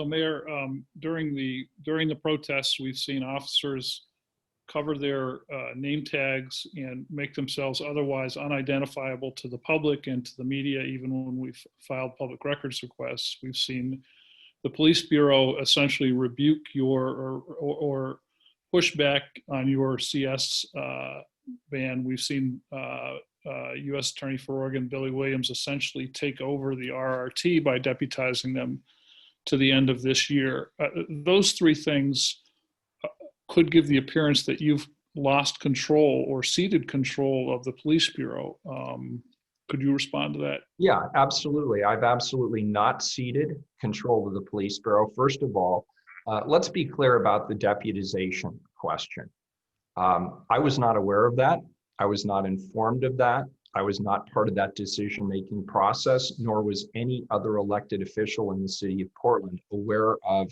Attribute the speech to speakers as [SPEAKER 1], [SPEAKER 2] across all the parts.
[SPEAKER 1] So Mayor, during the protests, we've seen officers cover their name tags and make themselves otherwise unidentifiable to the public and to the media. Even when we've filed public records requests, we've seen the police bureau essentially rebuke your or push back on your CS ban. We've seen U.S. Attorney for Oregon Billy Williams essentially take over the RRT by deputizing them to the end of this year. Those three things could give the appearance that you've lost control or ceded control of the police bureau. Could you respond to that?
[SPEAKER 2] Yeah, absolutely. I've absolutely not ceded control of the police bureau. First of all, let's be clear about the deputization question. I was not aware of that. I was not informed of that. I was not part of that decision-making process, nor was any other elected official in the city of Portland aware of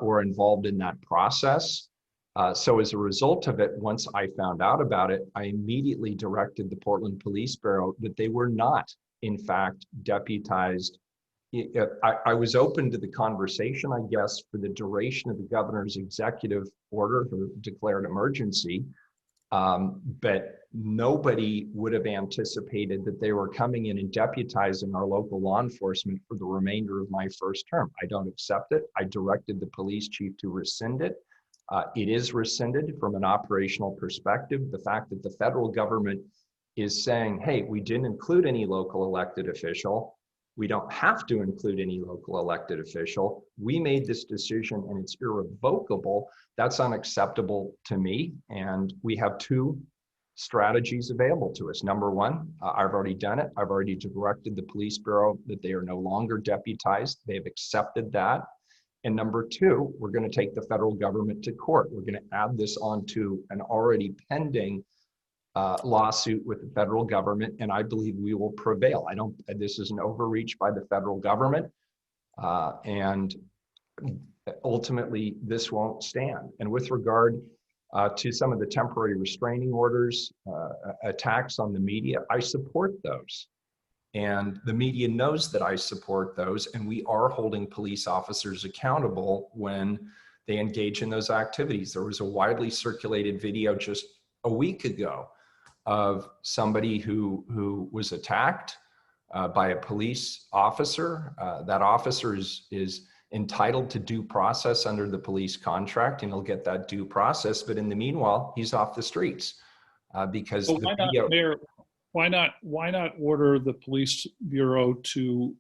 [SPEAKER 2] or involved in that process. So as a result of it, once I found out about it, I immediately directed the Portland Police Bureau that they were not, in fact, deputized. I was open to the conversation, I guess, for the duration of the governor's executive order for declared emergency. But nobody would have anticipated that they were coming in and deputizing our local law enforcement for the remainder of my first term. I don't accept it. I directed the police chief to rescind it. It is rescinded from an operational perspective. The fact that the federal government is saying, hey, we didn't include any local elected official. We don't have to include any local elected official. We made this decision and it's irrevocable. That's unacceptable to me. And we have two strategies available to us. Number one, I've already done it. I've already directed the police bureau that they are no longer deputized. They've accepted that. And number two, we're going to take the federal government to court. We're going to add this onto an already pending lawsuit with the federal government, and I believe we will prevail. This is an overreach by the federal government, and ultimately this won't stand. And with regard to some of the temporary restraining orders, attacks on the media, I support those. And the media knows that I support those, and we are holding police officers accountable when they engage in those activities. There was a widely circulated video just a week ago of somebody who was attacked by a police officer. That officer is entitled to due process under the police contract, and he'll get that due process. But in the meanwhile, he's off the streets because
[SPEAKER 1] the video. Mayor, why not order the police bureau to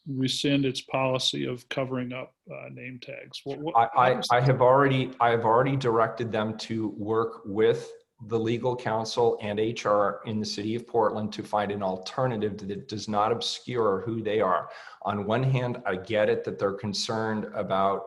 [SPEAKER 1] rescind its policy of covering up name tags?
[SPEAKER 2] I have already directed them to work with the legal counsel and HR in the city of Portland to find an alternative that does not obscure who they are. On one hand, I get it that they're concerned about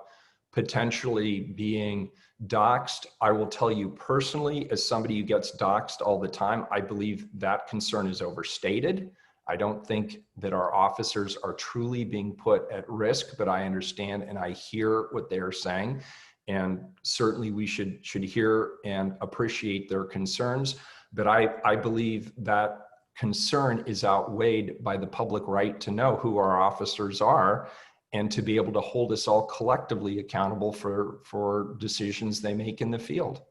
[SPEAKER 2] potentially being doxxed. I will tell you personally, as somebody who gets doxxed all the time, I believe that concern is overstated. I don't think that our officers are truly being put at risk, but I understand and I hear what they are saying. And certainly we should hear and appreciate their concerns. But I believe that concern is outweighed by the public right to know who our officers are and to be able to hold us all collectively accountable for decisions they make in the field.